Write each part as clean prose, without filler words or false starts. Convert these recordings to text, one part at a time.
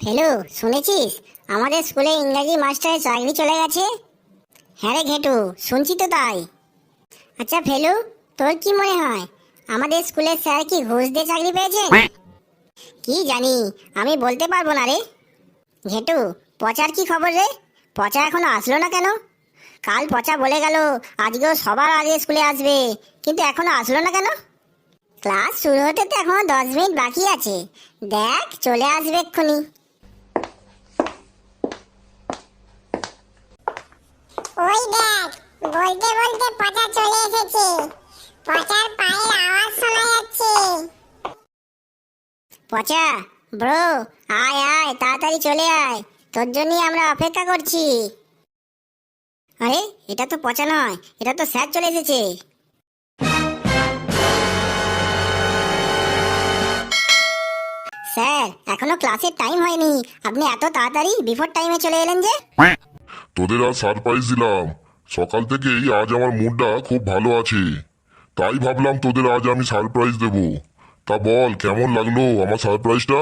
ফেলু, শুনেছিস আমাদের স্কুলে ইংরাজি মাস্টারের চাকরি চলে গেছে? হ্যাঁ রে ঘেটু, শুনছি তো তাই। আচ্ছা ফেলু, তোর কি মনে হয় আমাদের স্কুলের স্যার কি ঘুষ দিয়ে চাকরি পেয়েছেন? কি জানি, আমি বলতে পারবো না রে। ঘেটু, পচার কি খবর রে? পচা এখনো আসলো না কেন? কাল পচা বলে গেল আজকেও সবার আগে স্কুলে আসবে, কিন্তু এখনো আসলো না কেন? ক্লাস শুরু হতে তো এখনো 10 মিনিট বাকি আছে, দেখ চলে আসবে এক্ষুনি। ওই দেখ, বলতে বলতে পচা চলে এসেছে। পচার পায়ের আওয়াজ শোনা যাচ্ছে। পচা ব্রো, আয় আয়, তাড়াতাড়ি চলে আয়, তোর জন্যই আমরা অপেক্ষা করছি। আরে এটা তো পচা নয়, এটা তো স্যার চলে এসেছে। স্যার, এখনো ক্লাসের টাইম হয়নি, আপনি এত তাড়াতাড়ি বিফোর টাইমে চলে এলেন যে? তোদের আজ সারপ্রাইজ দিলাম। সকাল থেকেই আজ আমার মুডটা খুব ভালো আছে, তাই ভাবলাম তোদের আজ আমি সারপ্রাইজ দেব। তা বল, কেমন লাগলো আমার সারপ্রাইজটা?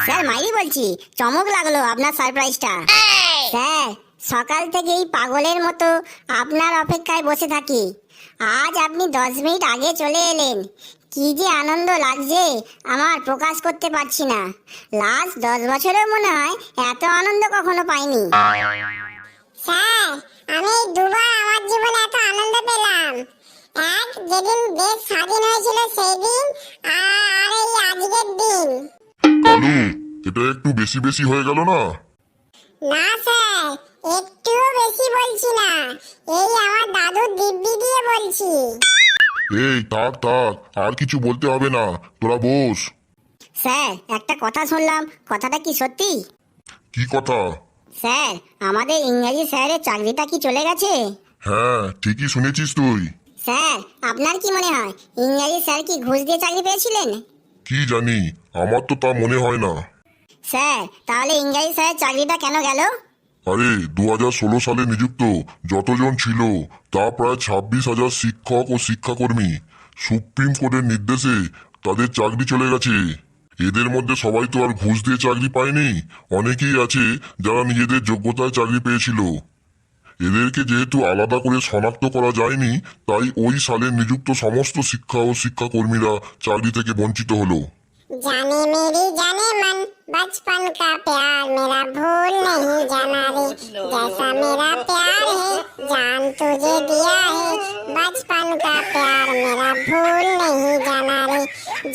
স্যার মাইরি বলছি, চমক লাগলো আপনার সারপ্রাইজটা। স্যার, সকাল থেকেই পাগলের মতো আপনার অপেক্ষায় বসে থাকি, আজ আপনি 10 মিনিট আগে চলে এলেন। কি যে আনন্দ লাগছে আমার প্রকাশ করতে পারছি না। লাস্ট 10 বছরেও মনে হয় এত আনন্দ কখনো পাইনি। স্যার, আমি এই দুবার আমার জীবনে এত আনন্দ পেলাম। এক, যেদিন দেশ স্বাধীন হয়েছিল সেই দিন, আর এই আজকের দিন। কালু, এটা একটু বেশি বেশি হয়ে গেল না? না স্যার, একটুও বেশি বলছি না, এই আমার দাদুর দিব্যি দিয়ে বলছি। এই থাক থাক, আর কিছু বলতে হবে না, তোরা বস। স্যার, একটা কথা শুনলাম, কথাটা কি সত্যি? কি কথা? স্যার, আমাদের ইংরেজি স্যারের চাকরিটা কি চলে গেছে? হ্যাঁ, ঠিকই শুনেছিস তুই। স্যার, আপনার কি মনে হয় ইংরেজি স্যার কি ঘুষ দিয়ে চাকরি পেয়েছিলেন? কি জানি, আমার তো তা মনে হয় না। স্যার, তাহলে ইংরেজি স্যারের চাকরিটা কেন গেল? আরে 2016 সালে নিযুক্ত যতজন ছিল তা প্রায় 26,000 শিক্ষক ও শিক্ষাকর্মী। সুপ্রিম কোর্টের নির্দেশে তাদের চাকরি চলে গেছে। এদের মধ্যে সবাই তো আর ঘুষ দিয়ে চাকরি পায়নি, অনেকেই আছে যারা নিজেদের যোগ্যতায় চাকরি পেয়েছিল। এদেরকে যেহেতু আলাদা করে শনাক্ত করা যায়নি, তাই ওই সালে নিযুক্ত সমস্ত শিক্ষা ও শিক্ষাকর্মীরা চাকরি থেকে বঞ্চিত হলো। जाने मेरी जाने मन बचपन का प्यार मेरा भूल नहीं जाना रे, जैसा मेरा प्यार है जान तुझे दिया है, बचपन का प्यार मेरा भूल नहीं जाना रे,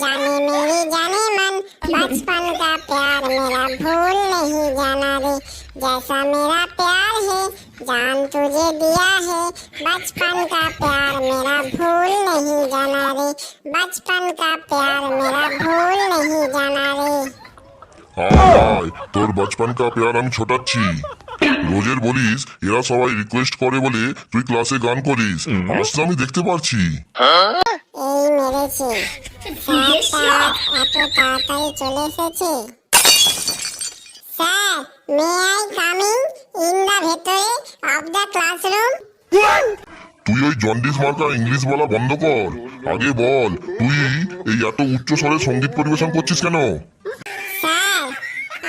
जाने मेरी जाने मन बचपन का प्यार मेरा भूल नहीं जाना रे, जैसा मेरा प्यार है जान तुझे दिया है, बचपन का प्यार मेरा भूल नहीं जाना रे, बचपन का प्यार मेरा भूल नहीं जाना रे। হায়, তোর বচপন কা প্যার আমি ছোটাচ্ছি। রোজের বলিস এরা সবাই রিকোয়েস্ট করে বলে তুই ক্লাসে গান করিস, আজ তো আমি দেখতে পারছি। এই মেরেছে, স্যারটা এত তাড়াতাড়ি চলে এসেছে। Sir, may I coming in the ভেতরে অফ দা ক্লাসরুম? তুই ওই জন্ডিস মার্কা ইংলিশ বলা বন্ধ কর। আগে বল, তুই এই এত উচ্চ স্বরে সঙ্গীত পরিবেশন করছিস কেন? স্যার,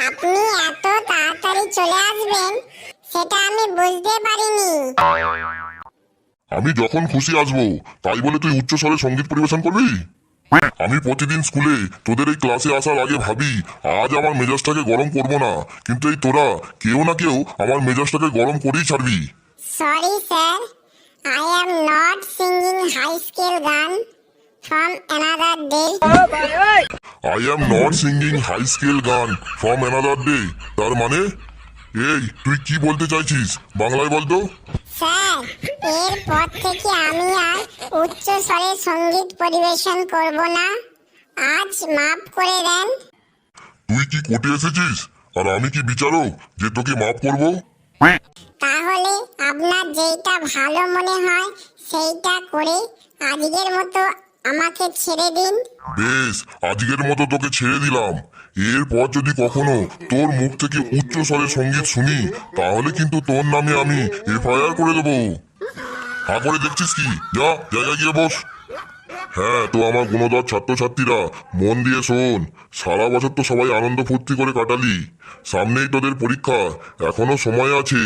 আপনি এত তাড়াতাড়ি চলে আসবেন সেটা আমি বুঝতে পারিনি। আমি যখন খুশি আসবো তাই বলে তুই উচ্চ স্বরে সঙ্গীত পরিবেশন করবি? আমি প্রতিদিন স্কুলে তোদের এই ক্লাসে আসার আগে ভাবি আজ আমার মেজাজটাকে গরম করব না, কিন্তু এই তোরা কেউ না কেউ আমার মেজাজটাকে গরম করেই ছাড়বি। Sorry sir, I am not singing high scale গান from another day. I am not singing high scale গান from another day। তার মানে এই তুই কি বলতে চাইছিস, বাংলায় বলতো। স্যার, এরপর থেকে আমি আর উচ্চ স্বরে সঙ্গীত পরিবেশন করব না, আজ মাফ করে দেন। তুই কি কোর্টে এসেছিস আর আমি কি বিচারক যে তোকে মাফ করব? তাহলে আপনার যেটা ভালো মনে হয় সেইটা করে আজকের মতো আমাকে ছেড়ে দিন। বেশ, আজকের মতো তোকে ছেড়ে দিলাম। এরপর যদি কখনো তোর মুখ থেকে উচ্চ স্বরে সঙ্গীত শুনি তাহলে কিন্তু তোর নামে আমি FIR করে দেবো। হা করে দেখছিস কি? যা জায়গায় গিয়ে বস। হ্যাঁ, তো আমার গুণধর ছাত্রছাত্রীরা মন দিয়ে শোন। সারা বছর তো সবাই আনন্দ ফুর্তি করে কাটালি, সামনেই তোদের পরীক্ষা, এখনো সময় আছে।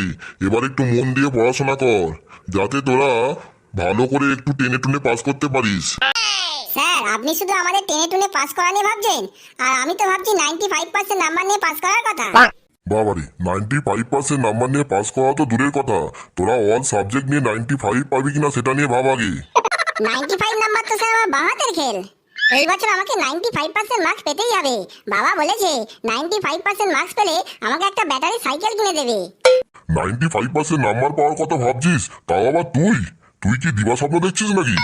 এবার একটু মন দিয়ে পড়াশোনা কর, যাতে তোরা ভালো করে একটু টেনে টুনে পাস করতে পারিস। স্যার, আপনি শুধু আমাদের টেনে টুনে পাস করা নিয়ে ভাবছেন, আর আমি তো ভাবছি 95% নাম্বার নিয়ে পাস করার কথা। বাবারে, 95% নাম্বার নিয়ে পাস করা তো দূরের কথা, তোরা অল সাবজেক্ট নিয়ে 95 পাবি কিনা সেটা নিয়ে ভাব আগে। 95 নাম্বার তো স্যার আমার বাঁ হাতের খেল। এই বছর আমাকে 95% মার্কস পেতেই হবে। বাবা বলেছে 95% মার্কস পেলে আমাকে একটা ব্যাটারি সাইকেল কিনে দেবে। 95% নাম্বার পাওয়ার কথা ভাবছিস, তাও আবার তুই? তুই কি দিবা স্বপ্ন দেখছিস নাকি?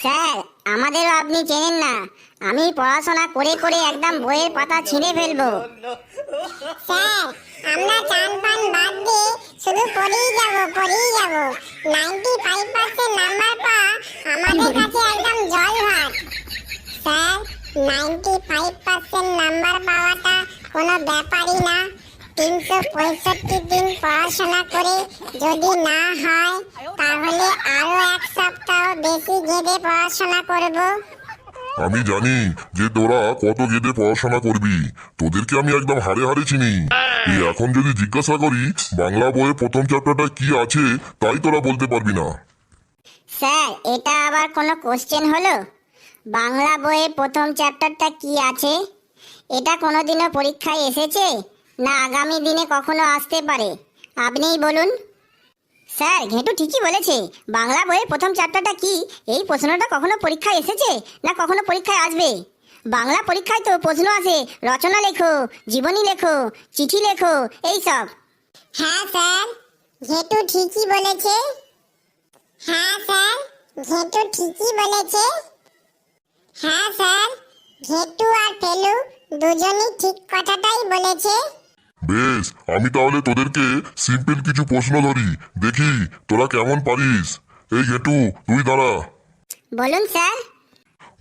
স্যার, আমাদেরও আপনি চেনেন না, আমি পড়াশোনা করে করে একদম বইয়ের পাতা ছিঁড়ে ফেলবো। স্যার, আমরা চান পান বাদ দিয়ে শুধু পড়েই যাব 95% নাম্বার পাওয়া আমাদের কাছে একদম জল ভাত। স্যার, 95% নাম্বার পাওয়াটা কোনো ব্যাপারই না। 365 দিন পড়াশোনা করে যদি না হয় তাহলে আরো এক সপ্তাহ বেশি গেদে পড়াশোনা করব। আমি জানি যে তোরা কত গেদে পড়াশোনা করবি, তোদেরকে আমি একদম হারে হারে চিনি। এই এখন যদি জিজ্ঞাসা করি বাংলা বইয়ে প্রথম চ্যাপ্টারটা কি আছে, তাই তোরা বলতে পারবি না। স্যার, এটা আবার কোনো কোশ্চেন হলো? বাংলা বইয়ে প্রথম চ্যাপ্টারটা কি আছে? এটা কোনোদিনও পরীক্ষায় এসেছে, না আগামী দিনে কখনো আসতে পারে? আপনিই বলুন। স্যার, ঘেটু ঠিকই বলেছে, বাংলা বইয়ের প্রথম চ্যাপ্টারটা কি এই প্রশ্নটা কখনো পরীক্ষায় এসেছে, না কখনো পরীক্ষায় আসবে? বাংলা পরীক্ষায় তো প্রশ্ন আসে রচনা লেখো, জীবনী লেখো, চিঠি লেখো, এই সব। হ্যাঁ স্যার, ঘেটু ঠিকই বলেছে। হ্যাঁ স্যার, ঘেটু ঠিকই বলেছে। হ্যাঁ স্যার, ঘেটু আর ফেলু দুজনই ঠিক কথাটাই বলেছে। বেশ, আমি তাহলে তোদেরকে সিম্পল কিছু প্রশ্ন ধরি, দেখি তোরা কেমন পারিস। এই গেটু, তুই দাঁড়া। বলুন স্যার।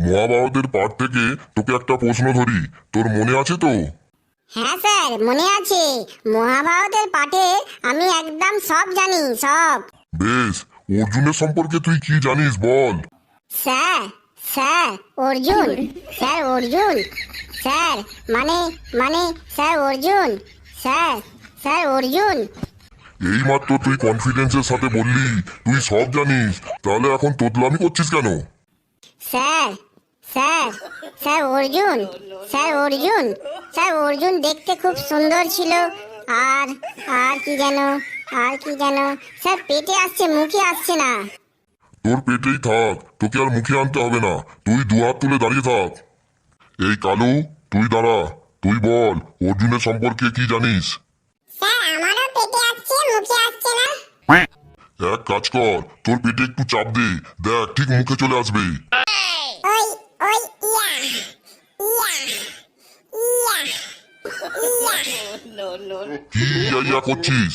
মহাভারতের পাঠ থেকে তোকে একটা প্রশ্ন ধরি, তোর মনে আছে তো? হ্যাঁ স্যার, মনে আছে। মহাভারতের পাঠে আমি একদম সব জানি, সব। বেশ, অর্জুনের সম্পর্কে তুই কি জানিস বল। Sir, sir Arjun, sir Arjun, sir মানে মানে sir Arjun, sir, sir Arjun. এইমাত্র তুই কনফিডেন্সের সাথে বললি তুই সব জানিস, তাহলে এখন তোতলামি করছিস কেন? Sir, sir, sir Arjun, sir Arjun, sir Arjun দেখতে খুব সুন্দর ছিল। আর আর কি যেন, আর কি যেন স্যার পেটে আসছে, মুখে আসছে না। তোর পেটেই থাক, তোকে আর মুখে আনতে হবে না, তুই দু হাত তুলে দাঁড়িয়ে থাক। এই কালু, তুই দাঁড়া, তুই বল অর্জুনের সম্পর্কে কি জানিস। স্যার, আমারও পেটে আসছে, মুখে আসছে না। এক কাজ কর, তোর পেটে একটু চাপ দে, দেখ ঠিক মুখে চলে আসবে। ওই ওই ইয়া ইয়া ইয়া ইয়া। কি ইয়া করছিস?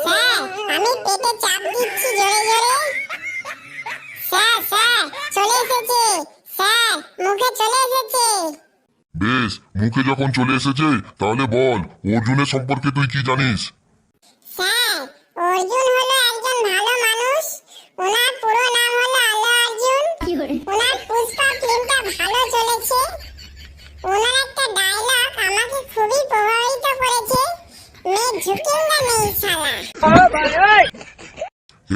স্যার, আমি পেটে চাপ দিচ্ছি জোরে জোরে। স্যার, স্যার চলে এসেছে। স্যার, মুখে চলে এসেছে। বেশ, মুখে যখন চলে এসেছে তাহলে বল অর্জুনের সম্পর্কে তুই কি জানিস। স্যার, অর্জুন হলো একজন ভালো মানুষ। ওনার পুরো নাম হলো আল্লু অর্জুন। ওনার পুষ্পা ফিল্মটা ভালো চলেছে। ওনার একটা ডায়লগ আমাকে খুবই প্রভাবিত করেছে, मैं झुकेगा नहीं साला।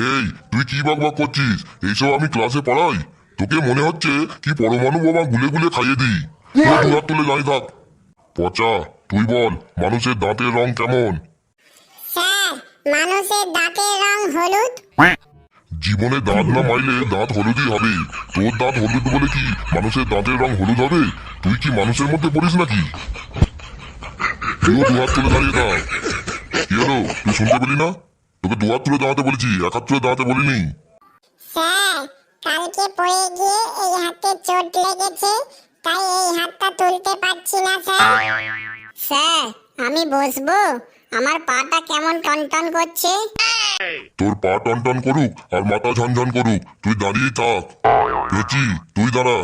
এই, তুই কি বকবক করছিস? এইসব আমি ক্লাসে পড়াই? তোকে মনে হচ্ছে কি পরমাণু বোমা গুলে গুলে খাইয়ে দিই? তুই দু হাত তুলে দাঁড়িয়ে থাক। পচা, তুই বল মানুষের দাঁতের রং কেমন? স্যার, মানুষের দাঁতের রং হলুদ। জীবনে দাঁত না মাইলে দাঁত হলুদই হবে। তোর দাঁত হলুদ বলে কি মানুষের দাঁতের রং হলুদ হবে? তুই কি মানুষের মধ্যে পড়িস নাকি? তুইও দু হাত তুলে দাঁড়িয়ে থাক। কি হলো, তুই শুনতে পেলি না? তোকে দু হাত তুলে দাঁড়াতে বলেছি, এক হাত তুলে দাঁড়াতে বলিনি। স্যার, কালকে পড়ে গিয়ে এই হাতে চোট লেগেছে, তাই এই হাতটা তুলতে পারছি না স্যার। স্যার, আমি বসবো? আমার পাটা কেমন টনটন করছে। তোর পা টন টন করুক আর মাথা ঝনঝন করুক, তুই দাঁড়িয়ে থাক। পেঁচি, তুই দাঁড়া।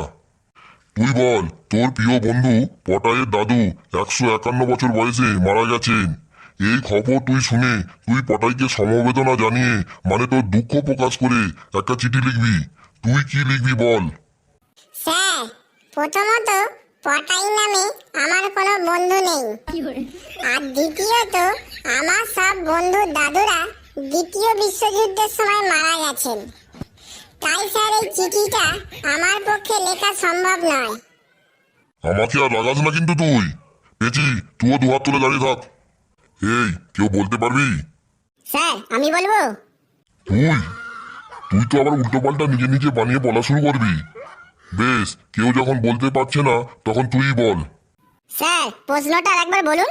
তুই বল তোর প্রিয় বন্ধু পটায়ের দাদু 151 বছর বয়সে মারা গেছেন। এই খবর তুই শুনে তুই পটাইকে সমবেদনা জানিয়ে মানে তোর দুঃখ প্রকাশ করে একটা চিঠি লিখবি। তুই কি লিখবি বল? স্যার, প্রথমত পটাই নামে আমার কোনো বন্ধু নেই, আর দ্বিতীয়ত আমার সব বন্ধুর দাদুরা দ্বিতীয় বিশ্বযুদ্ধের সময় মারা গেছেন। তাই স্যার এই চিঠিটা আমার পক্ষে লেখা সম্ভব নয়। আমাকে আর লাগাস না কিন্তু তুই। পেঁচি, তুইও দুহাত তুলে দাঁড়িয়ে থাক। এই, কেউ বলতে পারবি? স্যার আমি বলবো। তুই তুই তো আবার উল্টো পাল্টা নিজে নিজে বানিয়ে বলা শুরু করবি। বেশ, কেউ যখন বলতে পারছে না তখন তুই বল। স্যার প্রশ্নটা একবার বলুন।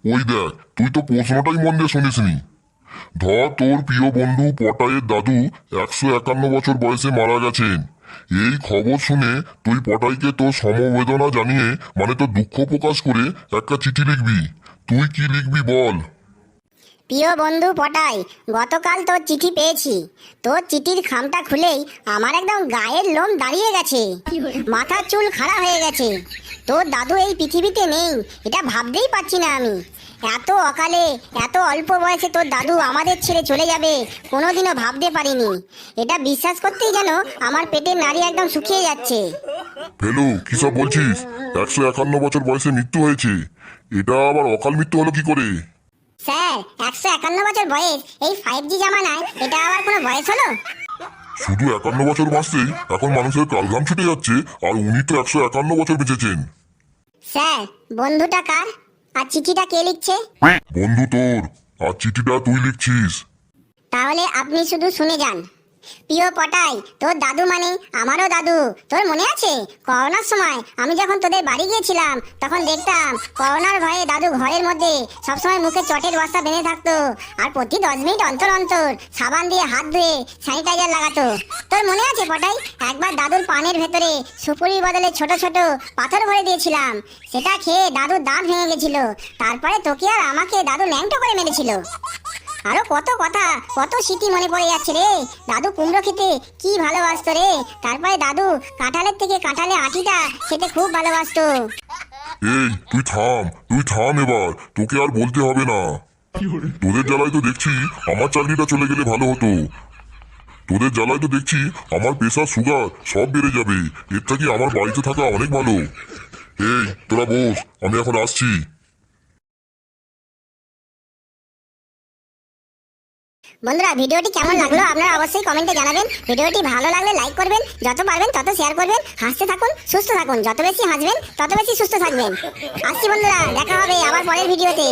ওই দেখ, তুই তো প্রশ্নটাই মন দিয়ে শুনিসনি। ধর, তোর প্রিয় বন্ধু পটাইয়ের দাদু 151 বছর বয়সে মারা গেছেন। এই খবর শুনে তুই পটাইকে তোর সমবেদনা জানিয়ে, মানে তোর দুঃখ প্রকাশ করে একটা চিঠি লিখবি। তুই কি লিখবি বল? প্রিয় বন্ধু পটাই, গতকাল তোর চিঠি পেয়েছি। তোর চিঠির খামটা খুলেই আমার একদম গায়ের লোম দাঁড়িয়ে গেছে, মাথার চুল খাড়া হয়ে গেছে। তোর দাদু এই পৃথিবীতে নেই, এটা ভাবতেই পারছি না আমি। এত অকালে, এত অল্প বয়সে তোর দাদু আমাদের ছেড়ে চলে যাবে কোনোদিনও ভাবতে পারিনি। এটা বিশ্বাস করতেই যেন আমার পেটের নাড়ি একদম শুকিয়ে যাচ্ছে। ফেলু, কি সব বলছিস? 151 বছর বয়সে মৃত্যু হয়েছে, এটা আবার অকাল মৃত্যু হলো কি করে? স্যার 151 বছর বয়স এই 5G জামানায় এটা আবার কোনো বয়স হলো? শুধু 51 বছর বাঁচতেই এখন মানুষের কালঘাম ছুটে যাচ্ছে, আর উনি তো 151 বছর বেঁচেছেন। স্যার বন্ধুটা কার, আর চিঠিটা কে লিখছে? বন্ধু তোর, আর চিঠিটা তুই লিখছিস। তাহলে আপনি শুধু শুনে যান। প্রিয় পটাই, তোর দাদু মানে আমারও দাদু। তোর মনে আছে করোনার সময় আমি যখন তোদের বাড়ি গিয়েছিলাম, তখন দেখতাম করোনার ভয়ে দাদু ঘরের মধ্যে সবসময় মুখে চটের বস্তা বেঁধে থাকতো, আর প্রতি 10 মিনিট অন্তর অন্তর সাবান দিয়ে হাত ধুয়ে স্যানিটাইজার লাগাতো। তোর মনে আছে পটাই, একবার দাদুর পানের ভেতরে সুপুরির বদলে ছোট ছোট পাথর ভরে দিয়েছিলাম, সেটা খেয়ে দাদুর দাঁত ভেঙে গেছিল। তারপরে তোকে আর আমাকে দাদু ন্যাংটো করে মেরেছিল। আরো কত কথা, কত স্মৃতি মনে পড়ে যাচ্ছে রে। দাদু কুমড়ো খেতে কি ভালোবাসতো রে। তারপরে দাদু কাঁঠালের থেকে কাঁঠালের আটিটা খেতে খুব ভালোবাসতো। এই, তুই থাম এবার, তোকে আর বলতে হবে না। তোদের জ্বালায় তো দেখছি আমার চাকরিটা চলে গেলে ভালো হতো। তোদের জ্বালায় তো দেখছি আমার প্রেসার, সুগার সব বেড়ে যাবে। এর থেকে আমার বাড়িতে থাকা অনেক ভালো। এই, তোরা বস, আমি এখন আসছি। বন্ধুরা ভিডিওটি কেমন লাগলো আপনারা অবশ্যই কমেন্টে জানাবেন। ভিডিওটি ভালো লাগলে লাইক করবেন, যত পারবেন তত শেয়ার করবেন। হাসতে থাকুন, সুস্থ থাকুন, যত বেশি হাসবেন তত বেশি সুস্থ থাকবেন। আসছি বন্ধুরা, দেখা হবে আবার পরের ভিডিওতে।